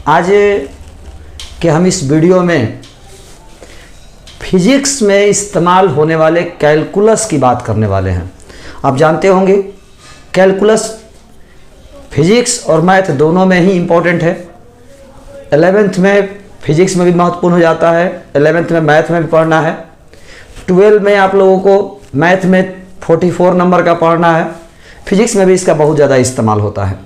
आज के हम इस वीडियो में फिजिक्स में इस्तेमाल होने वाले कैलकुलस की बात करने वाले हैं। आप जानते होंगे कैलकुलस फिजिक्स और मैथ दोनों में ही इम्पोर्टेंट है। 11th में फिजिक्स में भी महत्वपूर्ण हो जाता है, 11th में मैथ में भी पढ़ना है, 12 में आप लोगों को मैथ में 44 नंबर का पढ़ना है, फिजिक्स में भी इसका बहुत ज़्यादा इस्तेमाल होता है।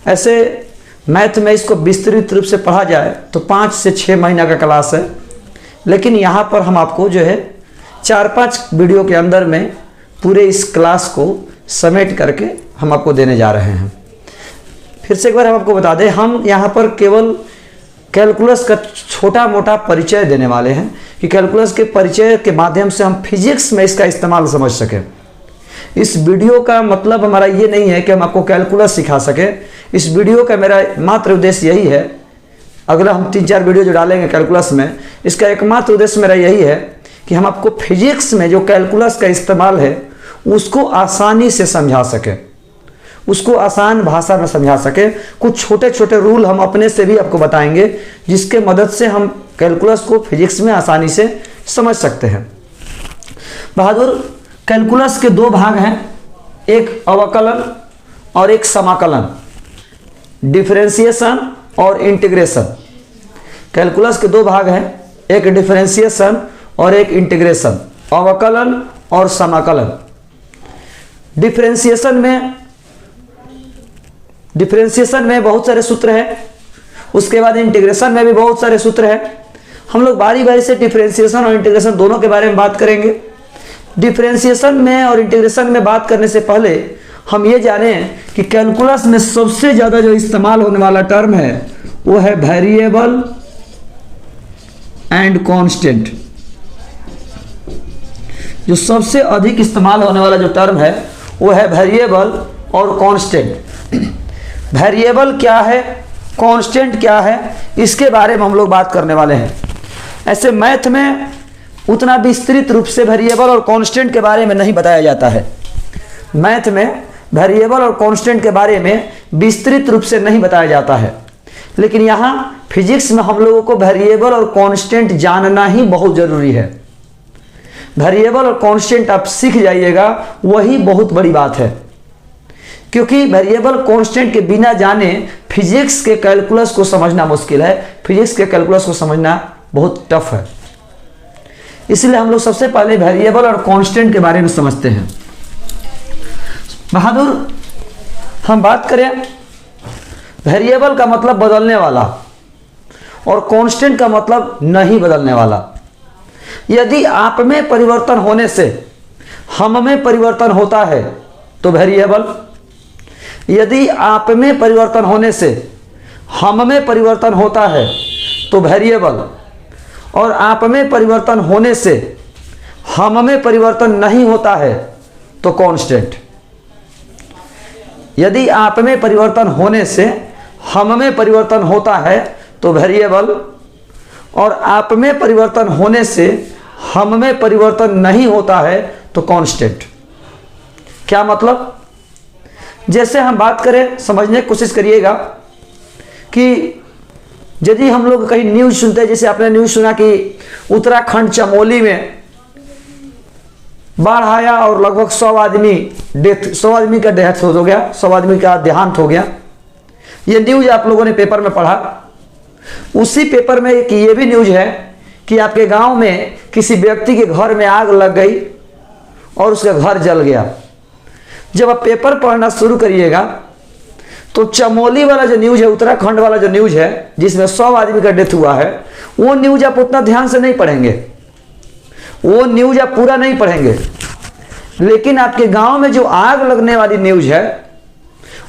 ऐसे मैथ में इसको विस्तृत रूप से पढ़ा जाए तो 5 से 6 महीना का क्लास है, लेकिन यहाँ पर हम आपको जो है 4-5 वीडियो के अंदर में पूरे इस क्लास को समेट करके हम आपको देने जा रहे हैं। फिर से एक बार हम आपको बता दें, हम यहाँ पर केवल कैलकुलस का छोटा मोटा परिचय देने वाले हैं कि कैलकुलस के परिचय के माध्यम से हम फिजिक्स में इसका इस्तेमाल समझ सकें। इस वीडियो का मतलब हमारा ये नहीं है कि हम आपको कैलकुलस सिखा सकें। इस वीडियो का मेरा मात्र उद्देश्य यही है, अगला हम 3-4 वीडियो जो डालेंगे कैलकुलस में, इसका एकमात्र उद्देश्य मेरा यही है कि हम आपको फिजिक्स में जो कैलकुलस का इस्तेमाल है उसको आसानी से समझा सकें, उसको आसान भाषा में समझा सकें। कुछ छोटे छोटे रूल हम अपने से भी आपको बताएंगे जिसके मदद से हम कैलकुलस को फिजिक्स में आसानी से समझ सकते हैं। बहादुर, कैलकुलस के 2 भाग हैं, एक अवकलन और एक समाकलन, डिफरेंशिएशन और इंटीग्रेशन। कैलकुलस के 2 भाग हैं, एक डिफरेंशिएशन और एक इंटीग्रेशन, अवकलन और समाकलन। डिफरेंशिएशन में बहुत सारे सूत्र हैं, उसके बाद इंटीग्रेशन में भी बहुत सारे सूत्र हैं। हम लोग बारी बारी से डिफरेंशिएशन और इंटीग्रेशन दोनों के बारे में बात करेंगे। डिफरेंशिएशन में और इंटीग्रेशन में बात करने से पहले हम ये जानें कि कैलकुलस में सबसे ज़्यादा जो इस्तेमाल होने वाला टर्म है वो है वेरिएबल एंड कांस्टेंट। जो सबसे अधिक इस्तेमाल होने वाला जो टर्म है वो है वेरिएबल और कांस्टेंट। वेरिएबल क्या है, कांस्टेंट क्या है, इसके बारे में हम लोग बात करने वाले हैं। ऐसे मैथ में उतना विस्तृत रूप से वेरिएबल और कांस्टेंट के बारे में नहीं बताया जाता है। मैथ में वेरिएबल और कांस्टेंट के बारे में विस्तृत रूप से नहीं बताया जाता है, लेकिन यहाँ फिजिक्स में हम लोगों को वेरिएबल और कांस्टेंट जानना ही बहुत ज़रूरी है। वेरिएबल और कांस्टेंट आप सीख जाइएगा, वही बहुत बड़ी बात है, क्योंकि वेरिएबल कांस्टेंट के बिना जाने फिजिक्स के कैलकुलस को समझना मुश्किल है, फिजिक्स के कैलकुलस को समझना बहुत टफ है। इसलिए हम लोग सबसे पहले वेरिएबल और कांस्टेंट के बारे में समझते हैं। बहादुर, हम बात करें वेरिएबल का मतलब बदलने वाला और कांस्टेंट का मतलब नहीं बदलने वाला। यदि आप में परिवर्तन होने से हम में परिवर्तन होता है तो वेरिएबल, यदि आप में परिवर्तन होने से हम में परिवर्तन होता है तो वेरिएबल, और आप में परिवर्तन होने से हम में परिवर्तन नहीं होता है तो कांस्टेंट। यदि आप में परिवर्तन होने से हम में परिवर्तन होता है तो वेरिएबल, और आप में परिवर्तन होने से हम में परिवर्तन नहीं होता है तो कांस्टेंट। क्या मतलब? जैसे हम बात करें, समझने की कोशिश करिएगा कि यदि हम लोग कहीं न्यूज़ सुनते हैं, जैसे आपने न्यूज़ सुना कि उत्तराखंड चमोली में बाढ़ आया और लगभग 100 आदमी का डेथ हो गया, 100 आदमी का देहांत हो गया। ये न्यूज़ आप लोगों ने पेपर में पढ़ा। उसी पेपर में एक ये भी न्यूज़ है कि आपके गांव में किसी व्यक्ति के घर में आग लग गई और उसका घर जल गया। जब आप पेपर पढ़ना शुरू करिएगा तो चमोली वाला जो न्यूज़ है, उत्तराखंड वाला जो न्यूज़ है जिसमें 100 आदमी का डेथ हुआ है, वो न्यूज़ आप उतना ध्यान से नहीं पढ़ेंगे, वो न्यूज़ आप पूरा नहीं पढ़ेंगे। लेकिन आपके गांव में जो आग लगने वाली न्यूज़ है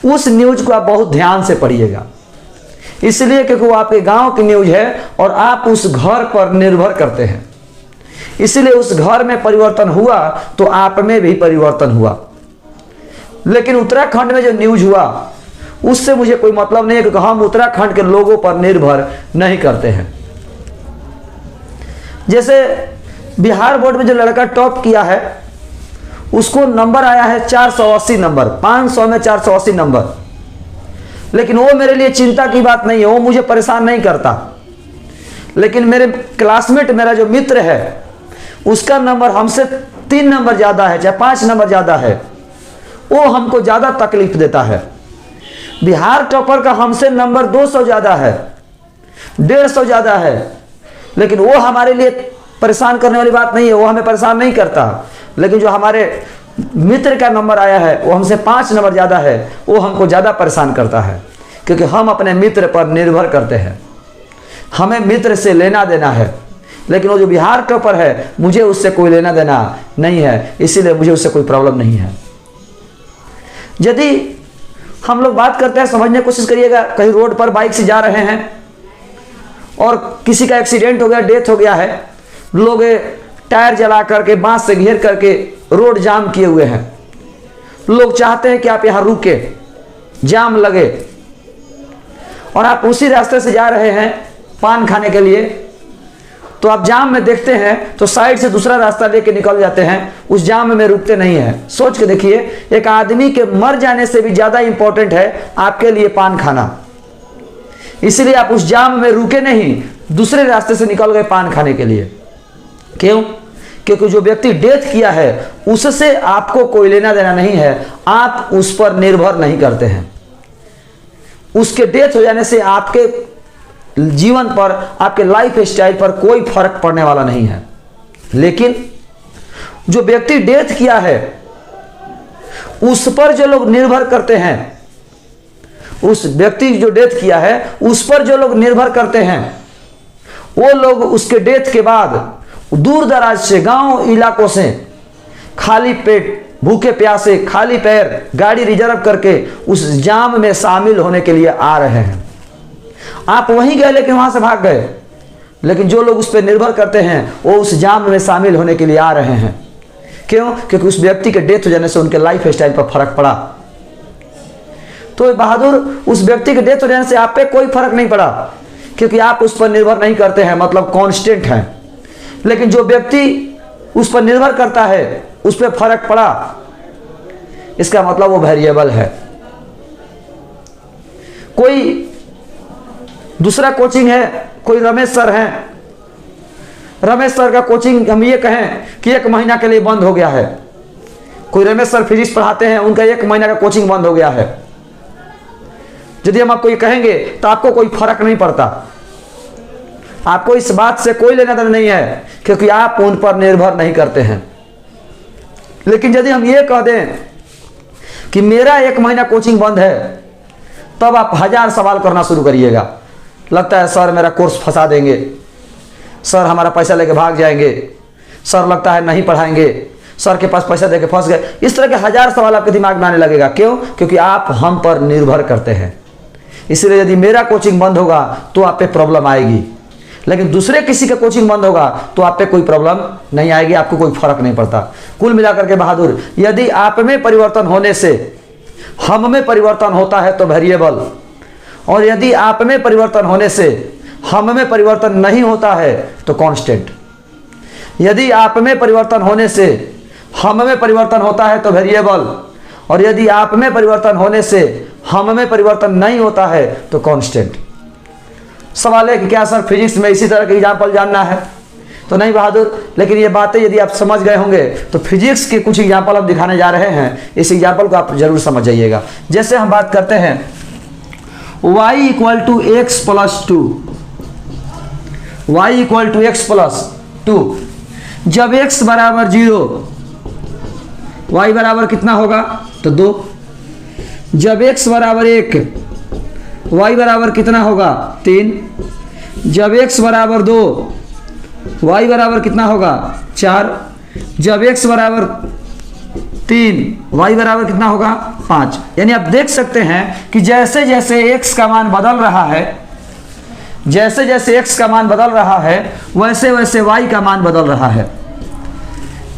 उस न्यूज़ को आप बहुत ध्यान से पढ़िएगा, इसलिए क्योंकि वो आपके गांव की न्यूज़ है और आप उस घर पर निर्भर करते हैं। इसलिए उस घर में परिवर्तन हुआ तो आप में भी परिवर्तन हुआ। लेकिन उत्तराखंड में जो न्यूज़ हुआ उससे मुझे कोई मतलब नहीं है, क्योंकि हम उत्तराखंड के लोगों पर निर्भर नहीं करते हैं। जैसे बिहार बोर्ड में जो लड़का टॉप किया है उसको नंबर आया है 480 नंबर, 500 में 480 नंबर। लेकिन वो मेरे लिए चिंता की बात नहीं है, वो मुझे परेशान नहीं करता। लेकिन मेरे क्लासमेट, मेरा जो मित्र है, उसका नंबर हमसे 3 नंबर ज़्यादा है, चाहे 5 नंबर ज़्यादा है, वो हमको ज़्यादा तकलीफ देता है। बिहार टॉपर का हमसे नंबर 200 ज़्यादा है, 150 ज़्यादा है, लेकिन वो हमारे लिए परेशान करने वाली बात नहीं है, वो हमें परेशान नहीं करता। लेकिन जो हमारे मित्र का नंबर आया है, वो हमसे 5 नंबर ज़्यादा है, वो हमको ज़्यादा परेशान करता है, क्योंकि हम अपने मित्र पर निर्भर करते हैं, हमें मित्र से लेना देना है। लेकिन वो जो बिहार टॉपर है, मुझे उससे कोई लेना देना नहीं है, इसीलिए मुझे उससे कोई प्रॉब्लम नहीं है। यदि हम लोग बात करते हैं, समझने की कोशिश करिएगा, कहीं रोड पर बाइक से जा रहे हैं और किसी का एक्सीडेंट हो गया, डेथ हो गया है, लोग टायर जला करके, बांस से घेर करके रोड जाम किए हुए हैं। लोग चाहते हैं कि आप यहाँ रुके, जाम लगे, और आप उसी रास्ते से जा रहे हैं पान खाने के लिए, तो आप जाम में देखते हैं तो साइड से दूसरा रास्ता लेके निकल जाते हैं, उस जाम में रुकते नहीं हैं। सोच के देखिए, एक आदमी के मर जाने से भी ज़्यादा इंपॉर्टेंट है आपके लिए पान खाना, इसलिए आप उस जाम में रुके नहीं, दूसरे रास्ते से निकल गए पान खाने के लिए। क्यों? क्योंकि जो व्यक्ति डेथ किया है, उससे आपको कोई लेना देना नहीं है, आप उस पर निर्भर नहीं करते हैं। उसके डेथ हो जाने से आपके जीवन पर, आपके लाइफ स्टाइल पर कोई फर्क पड़ने वाला नहीं है। लेकिन जो व्यक्ति डेथ किया है, उस पर जो लोग निर्भर करते हैं, उस व्यक्ति जो डेथ किया है उस पर जो लोग निर्भर करते हैं, वो लोग उसके डेथ के बाद दूर दराज से, गांव इलाकों से, खाली पेट, भूखे प्यासे, खाली पैर गाड़ी रिजर्व करके उस जाम में शामिल होने के लिए आ रहे हैं। आप वहीं गए लेकिन वहां से भाग गए, लेकिन जो लोग उस पर निर्भर करते हैं वो उस जाम में शामिल होने के लिए आ रहे हैं। क्यों? क्योंकि उस व्यक्ति के डेथ हो जाने से उनके लाइफ स्टाइल पर फर्क पड़ा। तो बहादुर, उस व्यक्ति के डेथ हो जाने से आप पे कोई फर्क नहीं पड़ा, क्योंकि आप उस पर निर्भर नहीं करते हैं, मतलब कांस्टेंट हैं। लेकिन जो व्यक्ति उस पर निर्भर करता है, उस पर फर्क पड़ा, इसका मतलब वो वेरिएबल है। कोई दूसरा कोचिंग है, कोई रमेश सर हैं, रमेश सर का कोचिंग हम ये कहें कि 1 महीना के लिए बंद हो गया है। कोई रमेश सर फिजिक्स पढ़ाते हैं, उनका 1 महीना का कोचिंग बंद हो गया है। यदि हम आपको ये कहेंगे तो आपको कोई फर्क नहीं पड़ता, आपको इस बात से कोई लेना देना नहीं है, क्योंकि आप उन पर निर्भर नहीं करते हैं। लेकिन यदि हम ये कह दें कि मेरा 1 महीना कोचिंग बंद है, तब आप 1000 सवाल करना शुरू करिएगा। लगता है सर मेरा कोर्स फंसा देंगे, सर हमारा पैसा लेके भाग जाएंगे, सर लगता है नहीं पढ़ाएंगे, सर के पास पैसा देके फंस गए। इस तरह के 1000 सवाल आपके दिमाग में आने लगेगा। क्यों? क्योंकि आप हम पर निर्भर करते हैं। इसलिए यदि मेरा कोचिंग बंद होगा तो आप पे प्रॉब्लम आएगी, लेकिन दूसरे किसी का कोचिंग बंद होगा तो आप पे कोई प्रॉब्लम नहीं आएगी, आपको कोई फर्क नहीं पड़ता। कुल मिलाकर के बहादुर, यदि आप में परिवर्तन होने से हम में परिवर्तन होता है तो वेरिएबल, और यदि आप में परिवर्तन होने से हम में परिवर्तन नहीं होता है तो कांस्टेंट। यदि आप में परिवर्तन होने से हम में परिवर्तन होता है तो वेरिएबल, और यदि आप में परिवर्तन होने से हम में परिवर्तन नहीं होता है तो कांस्टेंट। सवाल है कि क्या सर फिजिक्स में इसी तरह के एग्जाम्पल जानना है? तो नहीं बहादुर, लेकिन ये बातें यदि आप समझ गए होंगे तो फिजिक्स के कुछ एग्जाम्पल हम दिखाने जा रहे हैं, इस एग्जाम्पल को आप जरूर समझ जाइएगा। जैसे हम बात करते हैं y equal to x plus 2, y equal to x plus 2, जब x बराबर 0, y बराबर कितना होगा तो 2, जब x बराबर 1, y बराबर कितना होगा 3, जब x बराबर 2, y बराबर कितना होगा 4, जब x बराबर 3, y बराबर कितना होगा 5। यानी आप देख सकते हैं कि जैसे जैसे x का मान बदल रहा है, जैसे जैसे x का मान बदल रहा है, वैसे वैसे y का मान बदल रहा है।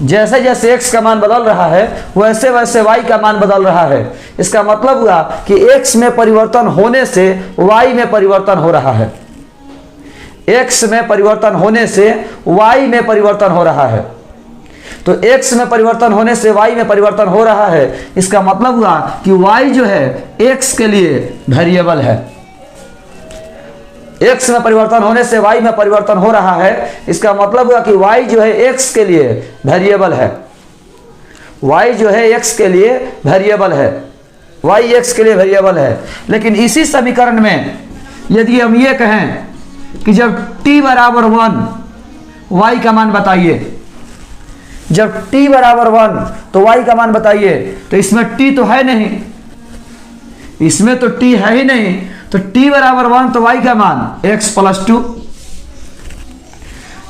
जैसे जैसे x का मान बदल रहा है, वैसे वैसे y का मान बदल रहा है। इसका मतलब हुआ कि x में परिवर्तन होने से y में परिवर्तन हो रहा है, x में परिवर्तन होने से y में परिवर्तन हो रहा है। तो x में परिवर्तन होने से y में परिवर्तन हो रहा है। इसका मतलब हुआ कि y जो है x के लिए वेरिएबल है। x में परिवर्तन होने से y में परिवर्तन हो रहा है। इसका मतलब हुआ कि y जो है x के लिए वेरिएबल है। y जो है x के लिए वेरिएबल है। y x के लिए वेरिएबल है। लेकिन इसी समीकरण में यदि हम ये कहें कि जब t बराबर 1 y का मान बताइए, जब t बराबर 1 तो y का मान बताइए, तो इसमें t तो है नहीं, इसमें तो t है ही नहीं, तो t बराबर 1 तो y का मान x प्लस 2।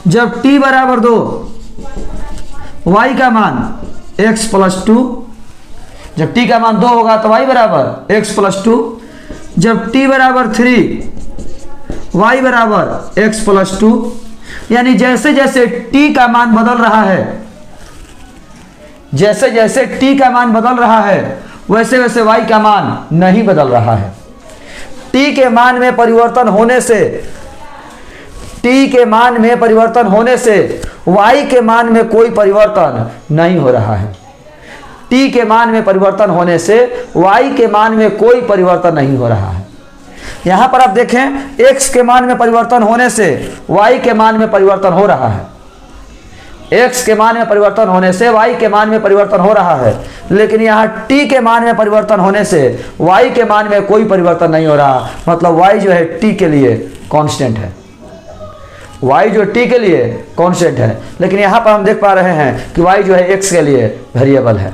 जब t बराबर 2 y का मान x प्लस 2। जब t का मान 2 होगा तो y बराबर x प्लस 2। जब t बराबर 3 y बराबर x प्लस 2। यानी जैसे जैसे t का मान बदल रहा है, जैसे जैसे t का मान बदल रहा है, वैसे वैसे y का मान नहीं बदल रहा है। t के मान में परिवर्तन होने से, t के मान में परिवर्तन होने से y के मान में कोई परिवर्तन नहीं हो रहा है। t के मान में परिवर्तन होने से y के मान में कोई परिवर्तन नहीं हो रहा है। यहां पर आप देखें, x के मान में परिवर्तन होने से y के मान में परिवर्तन हो रहा है। x के मान में परिवर्तन होने से y के मान में परिवर्तन हो रहा है। लेकिन यहाँ t के मान में परिवर्तन होने से y के मान में कोई परिवर्तन नहीं हो रहा। मतलब y जो है t के लिए कांस्टेंट है, y जो t के लिए कांस्टेंट है। लेकिन यहाँ पर हम देख पा रहे हैं कि y जो है x के लिए वेरिएबल है।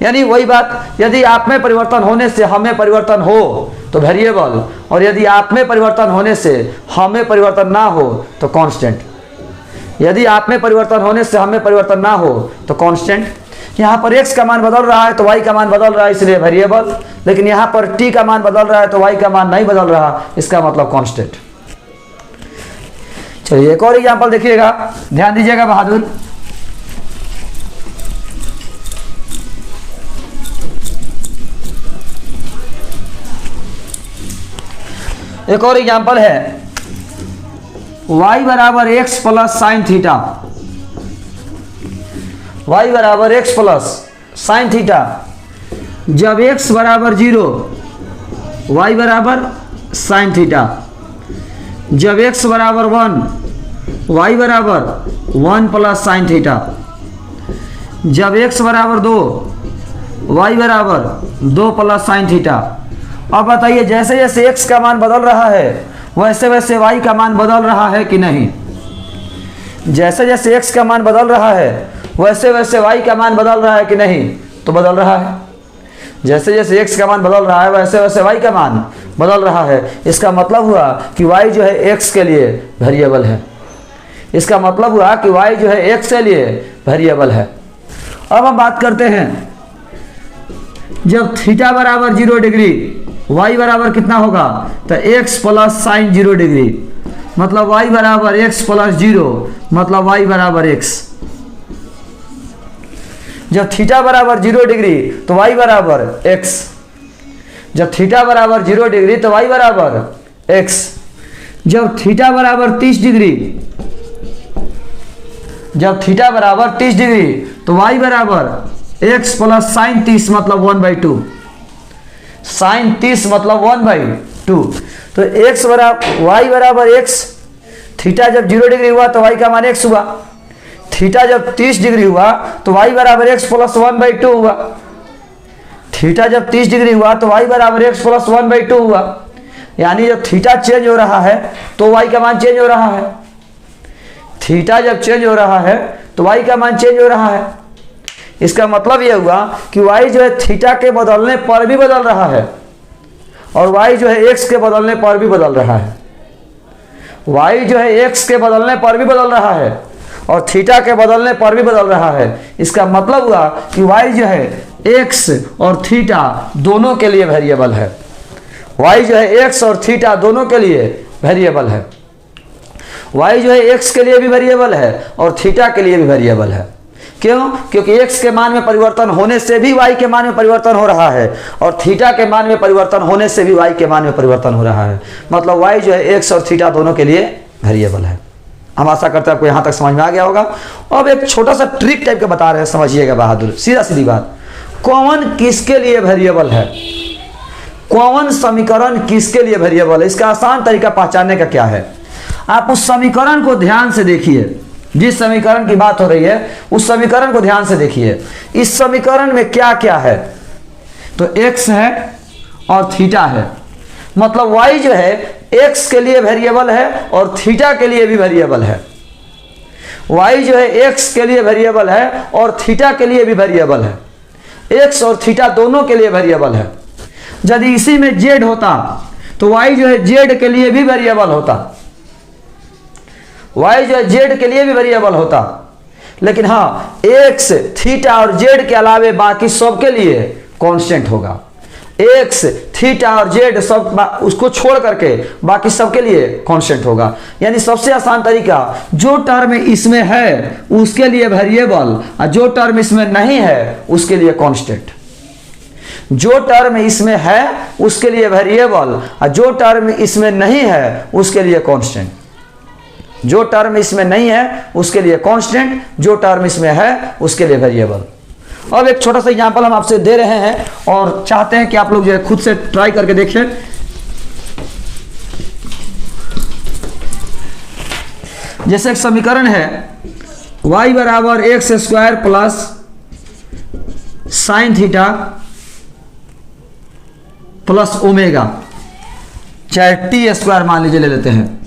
यानी वही बात, यदि आप में परिवर्तन होने से हमें परिवर्तन हो तो वेरिएबल, और यदि आप में परिवर्तन होने से हमें परिवर्तन ना हो तो कांस्टेंट। यदि आप में परिवर्तन होने से हमें परिवर्तन ना हो तो कांस्टेंट। यहाँ पर x का मान बदल रहा है तो y का मान बदल रहा है, इसलिए वेरिएबल। लेकिन यहाँ पर t का मान बदल रहा है तो y का मान नहीं बदल रहा, इसका मतलब कांस्टेंट। चलिए एक और एग्जांपल देखिएगा, ध्यान दीजिएगा बहादुर। एक और एग्जांपल है, y बराबर x plus sine theta. y बराबर x प्लस साइन थीटा। जब x बराबर 0 y बराबर साइन थीटा। जब x बराबर 1 y बराबर 1 प्लस साइन थीटा। जब x बराबर 2 y बराबर 2 प्लस साइन थीटा। अब बताइए, जैसे जैसे x का मान बदल रहा है वैसे वैसे y का मान बदल रहा है कि नहीं? जैसे जैसे x का मान बदल रहा है वैसे वैसे y का मान बदल रहा है कि नहीं? तो बदल रहा है। जैसे जैसे x का मान बदल रहा है वैसे वैसे y का मान बदल रहा है। इसका मतलब हुआ कि y जो है x के लिए वेरिएबल है। इसका मतलब हुआ कि y जो है x के लिए वेरिएबल है। अब हम बात करते हैं, जब थीटा बराबर 0 डिग्री y बराबर कितना होगा? तो x प्लस साइन 0 डिग्री, मतलब y बराबर x प्लस 0, मतलब y बराबर x। जब थीटा बराबर 0 डिग्री तो y बराबर x। जब थीटा बराबर 0 डिग्री तो y बराबर x। जब थीटा बराबर 30 डिग्री, जब थीटा बराबर 30 डिग्री तो y बराबर x प्लस साइन 30, मतलब 1/2। साइन 30 मतलब 1/2। तो x बराबर y बराबर x। थीटा जब 0 डिग्री हुआ तो y का मान x हुआ। थीटा जब 30 डिग्री हुआ तो y बराबर x प्लस 1/2 हुआ। थीटा जब 30 डिग्री हुआ तो y बराबर x प्लस 1/2 हुआ। यानी जब थीटा चेंज हो रहा है तो y का मान चेंज हो रहा है। थीटा जब चेंज हो रहा है तो y का मान चेंज हो रहा है। इसका मतलब यह हुआ कि y जो है थीटा के बदलने पर भी बदल रहा है, और y जो है x के बदलने पर भी बदल रहा है। y जो है x के बदलने पर भी बदल रहा है और थीटा के बदलने पर भी बदल रहा है। इसका मतलब हुआ कि y जो है x और थीटा दोनों के लिए वेरिएबल है। y जो है x और थीटा दोनों के लिए वेरिएबल है। y जो है x के लिए भी वेरिएबल है और थीटा के लिए भी वेरिएबल है। क्यों? क्योंकि x के मान में परिवर्तन होने से भी y के मान में परिवर्तन हो रहा है, और थीटा के मान में परिवर्तन होने से भी y के मान में परिवर्तन हो रहा है। मतलब y जो है x और थीटा दोनों के लिए वेरिएबल है। हम आशा करते हैं आपको यहाँ तक समझ में आ गया होगा। अब एक छोटा सा ट्रिक टाइप का बता रहे हैं, समझिएगा बहादुर, सीधा सीधी बात। कॉमन किसके लिए वेरिएबल है? कॉमन समीकरण किसके लिए वेरिएबल है? इसका आसान तरीका पहचानने का क्या है? आप उस समीकरण को ध्यान से देखिए, जिस समीकरण की बात हो रही है उस समीकरण को ध्यान से देखिए। इस समीकरण में क्या क्या है? तो x है और थीटा है, मतलब y जो है x के लिए वेरिएबल है और थीटा के लिए भी वेरिएबल है। y जो है x के लिए वेरिएबल है और थीटा के लिए भी वेरिएबल है। x और थीटा दोनों के लिए वेरिएबल है। यदि इसी में z होता तो y जो है z के लिए भी वेरिएबल होता, y जो है z के लिए भी वेरिएबल होता। लेकिन हाँ, x, थीटा और z के अलावे बाकी सबके लिए कांस्टेंट होगा। x, थीटा और z सब उसको छोड़ करके बाकी सबके लिए कांस्टेंट होगा। यानी सबसे आसान तरीका, जो टर्म इसमें है उसके लिए वेरिएबल और जो टर्म इसमें नहीं है उसके लिए कांस्टेंट। जो टर्म इसमें है उसके लिए वेरिएबल और जो टर्म इसमें नहीं है उसके लिए कांस्टेंट। जो टर्म इसमें नहीं है उसके लिए कांस्टेंट, जो टर्म इसमें है उसके लिए वेरिएबल। अब एक छोटा सा एग्जांपल हम आपसे दे रहे हैं और चाहते हैं कि आप लोग जो है खुद से ट्राई करके देखें। जैसे एक समीकरण है y बराबर x square plus sine theta plus omega, चाहे टी स्क्वायर मान लीजिए ले लेते हैं।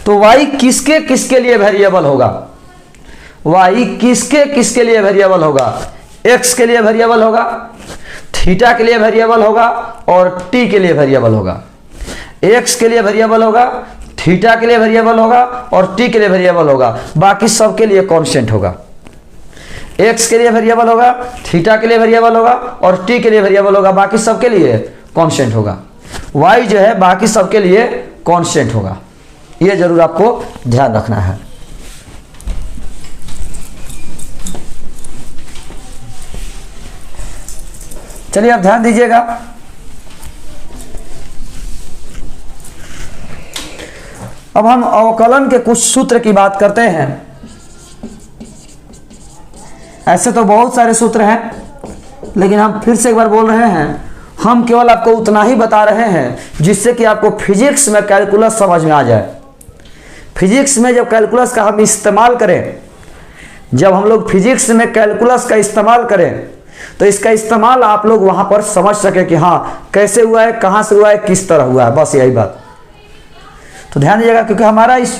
तो y किसके किसके लिए वेरिएबल होगा? y किसके किसके लिए वेरिएबल होगा? x के लिए वेरिएबल होगा, थीटा के लिए वेरिएबल होगा और t के लिए वेरिएबल होगा। x के लिए वेरिएबल होगा, थीटा के लिए वेरिएबल होगा और t के लिए वेरिएबल होगा। बाकी सब के लिए कांस्टेंट होगा। x के लिए वेरिएबल होगा, थीटा के लिए वेरिएबल होगा और t के लिए वेरिएबल होगा। बाकी सब के लिए कांस्टेंट होगा। y जो है बाकी सब के लिए कांस्टेंट होगा। ये जरूर आपको ध्यान रखना है। चलिए आप ध्यान दीजिएगा। अब हम अवकलन के कुछ सूत्र की बात करते हैं। ऐसे तो बहुत सारे सूत्र हैं, लेकिन हम फिर से एक बार बोल रहे हैं, हम केवल आपको उतना ही बता रहे हैं जिससे कि आपको फिजिक्स में कैलकुलस समझ में आ जाए। फिजिक्स में जब कैलकुलस का हम इस्तेमाल करें, जब हम लोग फिजिक्स में कैलकुलस का इस्तेमाल करें तो इसका इस्तेमाल आप लोग वहां पर समझ सके कि हाँ कैसे हुआ है, कहां से हुआ है, किस तरह हुआ है, बस यही बात। तो ध्यान दीजिएगा, क्योंकि हमारा इस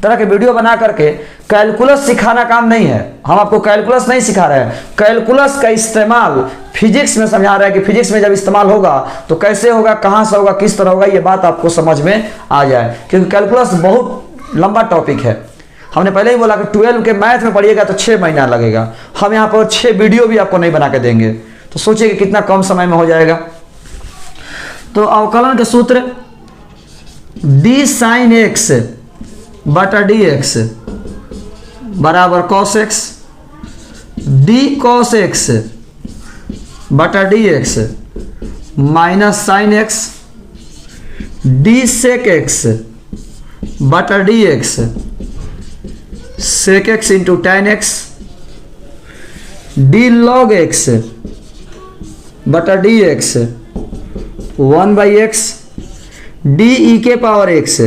तरह के वीडियो बना करके कैलकुलस सिखाना काम नहीं है। हम आपको कैलकुलस नहीं सिखा रहे हैं, कैलकुलस का इस्तेमाल फिजिक्स में समझा रहे हैं कि फिजिक्स में जब इस्तेमाल होगा तो कैसे होगा, कहां से होगा, किस तरह होगा, ये बात आपको समझ में आ जाए। क्योंकि कैलकुलस बहुत लंबा टॉपिक है। हमने पहले ही बोला कि 12 के मैथ में पढ़िएगा तो 6 महीना लगेगा। हम यहाँ पर 6 वीडियो भी आपको नहीं बना के देंगे, तो सोचिए कि कितना कम समय में हो जाएगा। तो अवकलन के सूत्र d sin x बटा dx बराबर cos x, d cos x बटा dx minus sin x, d sec x बटा dx sec x into tan x, d log x बटा dx 1/x, d e के power x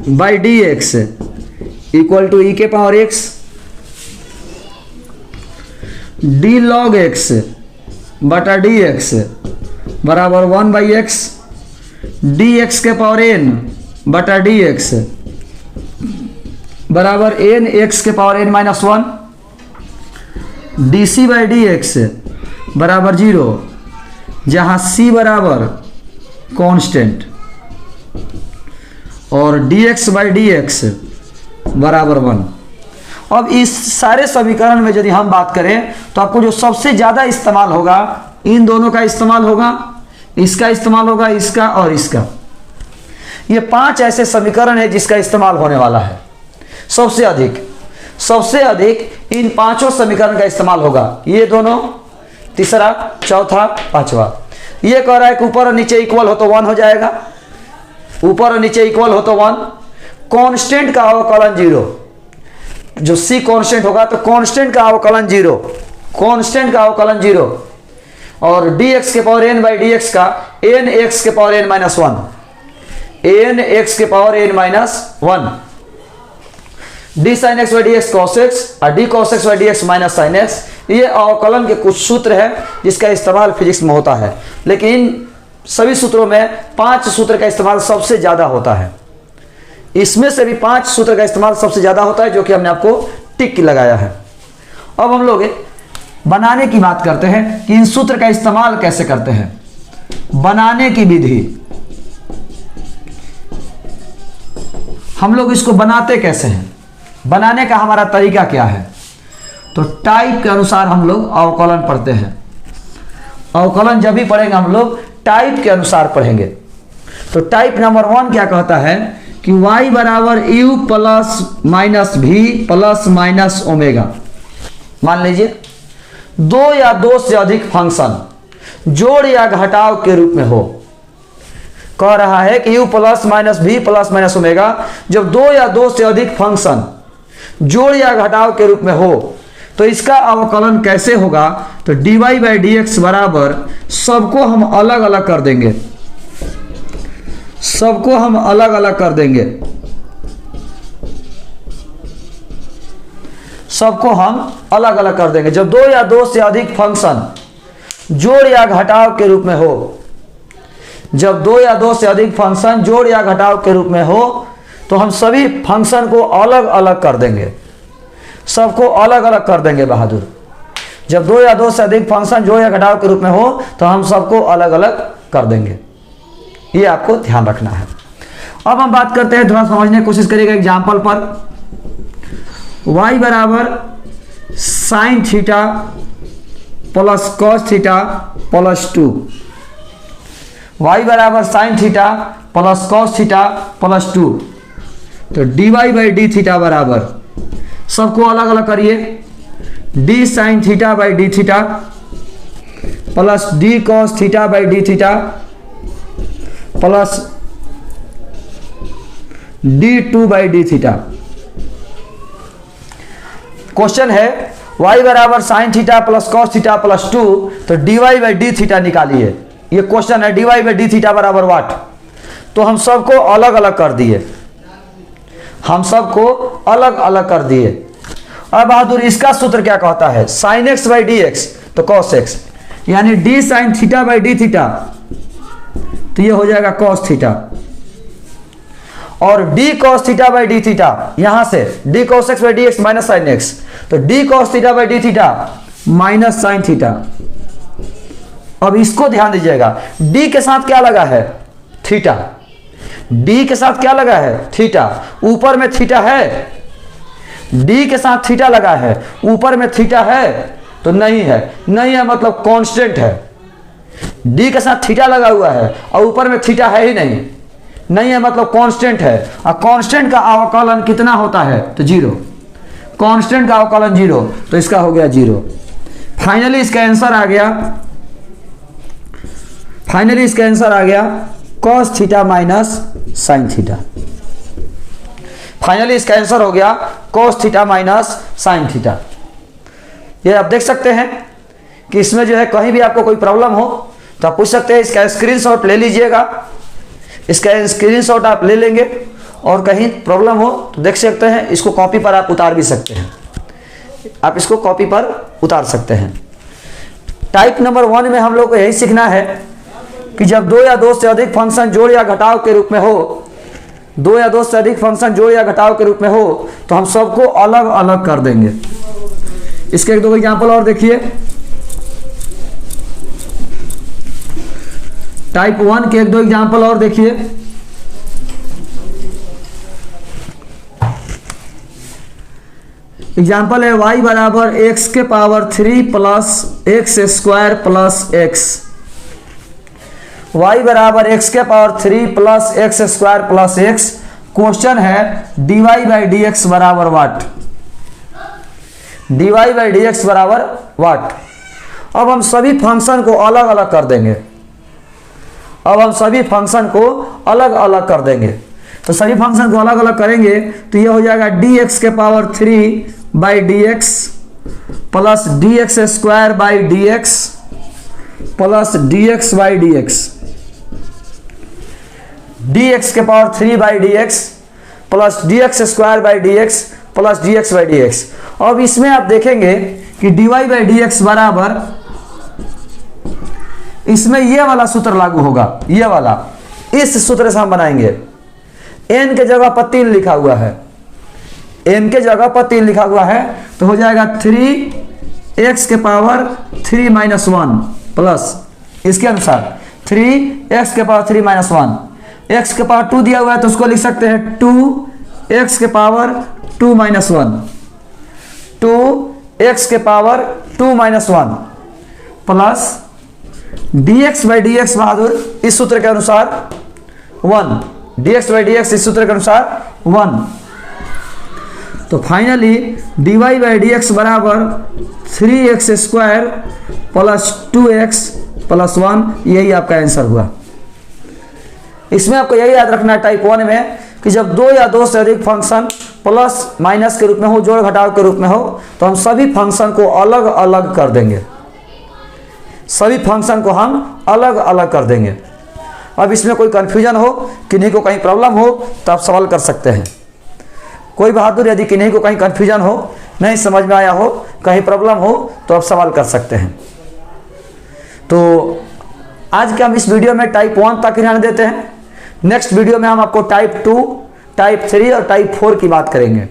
by dx equal to e के power x, d log x बटा dx बराबर 1/x, dx के power n बटा dx बराबर n x के power n minus 1, dc by dx बराबर 0, जहां c बराबर कांस्टेंट और dx बाई dx बराबर 1। अब इस सारे समीकरण में यदि हम बात करें तो आपको जो सबसे ज़्यादा इस्तेमाल होगा, इन दोनों का इस्तेमाल होगा, इसका इस्तेमाल होगा, इसका और इसका। ये 5 ऐसे समीकरण है जिसका इस्तेमाल होने वाला है। सबसे अधिक इन 5 समीकरण का इस्तेमाल होगा। ये दोनों, तीसरा, चौथा, पांचवा। ये कह रहा है कि ऊपर और नीचे इक्वल हो तो 1 हो जाएगा, ऊपर और नीचे इक्वल हो तो 1, कांस्टेंट का अवकलन 0, जो c कांस्टेंट होगा तो कांस्टेंट का अवकलन 0, कांस्टेंट का अवकलन 0, और dx के पावर n बाई dx का n x के power n minus 1, n x के power n minus 1, d sin x by dx cos x और d cos x by dx minus sin x। ये अवकलन के कुछ सूत्र हैं जिसका इस्तेमाल फिजिक्स में होता है, लेकिन इन सभी सूत्रों में 5 सूत्र का इस्तेमाल सबसे ज़्यादा होता है। इसमें से भी 5 सूत्र का इस्तेमाल सबसे ज़्यादा होता है, जो कि हमने आपको टिक लगाया है। अब हम लोग बनाने की बात करते हैं कि इन सूत्र का इस्तेमाल कैसे करते हैं, बनाने की विधि, हम लोग इसको बनाते कैसे हैं, बनाने का हमारा तरीका क्या है। तो टाइप के अनुसार हम लोग अवकलन पढ़ते हैं। अवकलन जब भी पढ़ेंगे हम लोग टाइप के अनुसार पढ़ेंगे। तो टाइप नंबर 1 क्या कहता है कि y बराबर u plus minus v plus minus omega. मान लीजिए 2 या 2 से अधिक फंक्शन जोड़ या घटाव के रूप में हो। कह रहा है कि u plus minus v plus minus omega जब 2 या 2 से अधिक फंक्शन जोड़ या घटाव के रूप में हो तो इसका अवकलन कैसे होगा। तो dy बाई डी एक्स बराबर, सबको हम अलग अलग कर देंगे, सबको हम अलग अलग कर देंगे, सबको हम अलग अलग कर देंगे जब 2 या 2 से अधिक फंक्शन जोड़ या घटाव के रूप में हो। जब 2 या 2 से अधिक फंक्शन जोड़ या घटाव के रूप में हो तो हम सभी फंक्शन को अलग अलग कर देंगे, सबको अलग अलग कर देंगे बहादुर। जब 2 या 2 से अधिक फंक्शन जोड़ या घटाव के रूप में हो तो हम सबको अलग अलग कर देंगे, ये आपको ध्यान रखना है। अब हम बात करते हैं, थोड़ा समझने की कोशिश करिएगा एग्जाम्पल पर। y बराबर sine theta plus cos theta plus 2, y बराबर sine theta plus cos theta plus 2। तो dy बाई डी थीटा बराबर, सबको अलग अलग करिए, d sign theta by d theta plus d cos theta by d theta plus d2 by d theta. Question है y बराबर sine theta plus cos theta plus 2, तो dy by d theta निकालिए। ये क्वेश्चन है dy by d theta बराबर वाट। तो हम सबको अलग अलग कर दिए, हम सबको अलग अलग कर दिए। अब बहादुर इसका सूत्र क्या कहता है, sine x by d x तो कॉस एक्स, यानी d sine theta by d theta, तो ये हो जाएगा कॉस थीटा, और d cos theta by d theta, यहां से d cos x by d x minus sine x, तो d cos theta by d theta minus sine theta. अब इसको ध्यान दीजिएगा, डी के साथ क्या लगा है, थीटा, डी के साथ क्या लगा है, थीटा, ऊपर में थीटा है, डी के साथ थीटा लगा है, ऊपर में थीटा है तो नहीं है, नहीं है मतलब कांस्टेंट है। डी के साथ थीटा लगा हुआ है और ऊपर में थीटा है ही नहीं, नहीं है मतलब कांस्टेंट है। और कांस्टेंट का अवकलन कितना होता है, तो 0, कांस्टेंट का अवकलन 0, तो इसका हो गया 0। फाइनली इसका आंसर आ गया, फाइनली इसका आंसर आ गया cos theta minus sine theta. Finally इसका आंसर हो गया cos theta minus sine theta. ये आप देख सकते हैं कि इसमें जो है कहीं भी आपको कोई प्रॉब्लम हो तो आप पूछ सकते हैं, इसका स्क्रीनशॉट ले लीजिएगा, इसका स्क्रीनशॉट आप ले लेंगे और कहीं प्रॉब्लम हो तो देख सकते हैं, इसको कॉपी पर आप उतार भी सकते हैं, आप इसको कॉपी पर उतार सकते हैं। टाइप नंबर 1 में हम लोग को यही सीखना है कि जब 2 या 2 से अधिक फंक्शन जोड़ या घटाव के रूप में हो, 2 या 2 से अधिक फंक्शन जोड़ या घटाव के रूप में हो तो हम सबको अलग अलग कर देंगे। इसके 1-2 एग्जाम्पल और देखिए। टाइप 1 के 1-2 एग्जाम्पल और देखिए। एग्जाम्पल है y बराबर x के power 3 plus x square plus x, y बराबर x के power 3 plus x square plus x। Question है dy बाई डी एक्स बराबर वाट, dy बाई डी एक्स बराबर वाट। अब हम सभी फंक्शन को अलग अलग कर देंगे, अब हम सभी फंक्शन को अलग अलग कर देंगे। तो सभी फंक्शन को अलग अलग करेंगे तो ये हो जाएगा dx के power 3 by dx plus dx square by dx plus dx by dx, dx के power 3 by dx plus dx square by dx plus dx by dx। अब इसमें आप देखेंगे कि dy बाई dx बराबर, इसमें ये वाला सूत्र लागू होगा, ये वाला, इस सूत्र से हम बनाएंगे। n के जगह पर 3 लिखा हुआ है, n के जगह पर 3 लिखा हुआ है तो हो जाएगा 3x के पावर 3 माइनस 1 प्लस इसके अनुसार 3x के पावर 3 माइनस 1, x के पावर 2 दिया हुआ है तो उसको लिख सकते हैं 2x के पावर 2 माइनस 1, 2x के power 2 minus 1 plus dx by dx बहादुर इस सूत्र के अनुसार 1, dx बाई dx इस सूत्र के अनुसार 1। तो फाइनली dy बाई dx बराबर 3x square plus 2x plus 1, यही आपका आंसर हुआ। इसमें आपको यही याद रखना है टाइप 1 में कि जब दो या दो से अधिक फंक्शन प्लस माइनस के रूप में हो, जोड़ घटाव के रूप में हो, तो हम सभी फंक्शन को अलग अलग कर देंगे, सभी फंक्शन को हम अलग अलग कर देंगे। अब इसमें कोई कन्फ्यूजन हो, किन्हीं को कहीं प्रॉब्लम हो तो आप सवाल कर सकते हैं। कोई बहादुर यदि किन्हीं को कहीं कन्फ्यूजन हो, नहीं समझ में आया हो, कहीं प्रॉब्लम हो तो आप सवाल कर सकते हैं। तो आज के हम इस वीडियो में टाइप 1 तक ध्यान देते हैं। नेक्स्ट वीडियो में हम आपको टाइप 2, टाइप 3 और टाइप 4 की बात करेंगे।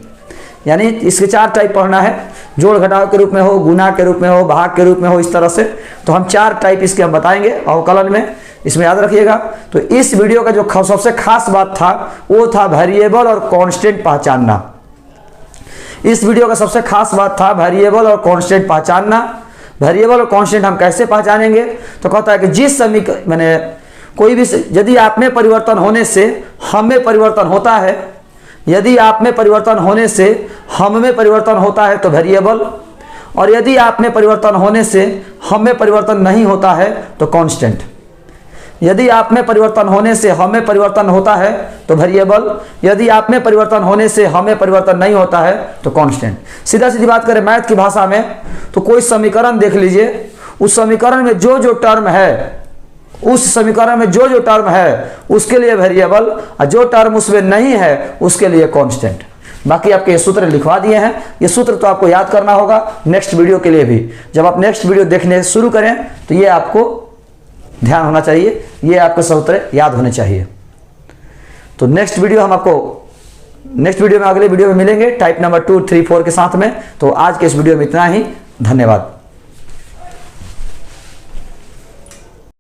यानी इसके 4 टाइप पढ़ना है, जोड़ घटाव के रूप में हो, गुना के रूप में हो, भाग के रूप में हो, इस तरह से। तो हम 4 टाइप इसके हम बताएंगे अवकलन में, इसमें याद रखिएगा। तो इस वीडियो का जो सबसे खास बात था वो था वेरिएबल और कांस्टेंट पहचानना। इस वीडियो का सबसे खास बात था वेरिएबल और कांस्टेंट पहचानना। वेरिएबल और कांस्टेंट हम कैसे पहचानेंगे? तो कहता है कि जिस समीकरण मैंने कोई भी, यदि आप में परिवर्तन होने से हम में परिवर्तन होता है, यदि आप में परिवर्तन होने से हम में परिवर्तन होता है तो वेरिएबल, और यदि आप में परिवर्तन होने से हम में परिवर्तन नहीं होता है तो कांस्टेंट। यदि आप में परिवर्तन होने से हम में परिवर्तन होता है तो वेरिएबल, यदि आप में परिवर्तन होने से हम में परिवर्तन नहीं होता है तो कांस्टेंट। सीधा सीधी बात करें मैथ की भाषा में तो कोई समीकरण देख लीजिए, उस समीकरण में जो जो टर्म है, उस समीकरण में जो जो टर्म है उसके लिए वेरिएबल, और जो टर्म उसमें नहीं है उसके लिए कांस्टेंट। बाकी आपके ये सूत्र लिखवा दिए हैं, ये सूत्र तो आपको याद करना होगा नेक्स्ट वीडियो के लिए भी। जब आप नेक्स्ट वीडियो देखने शुरू करें तो ये आपको ध्यान होना चाहिए, ये आपके सूत्र याद होने चाहिए। तो नेक्स्ट वीडियो हम आपको नेक्स्ट वीडियो में, अगले वीडियो में मिलेंगे टाइप नंबर 2, 3, 4 के साथ में। तो आज के इस वीडियो में इतना ही, धन्यवाद।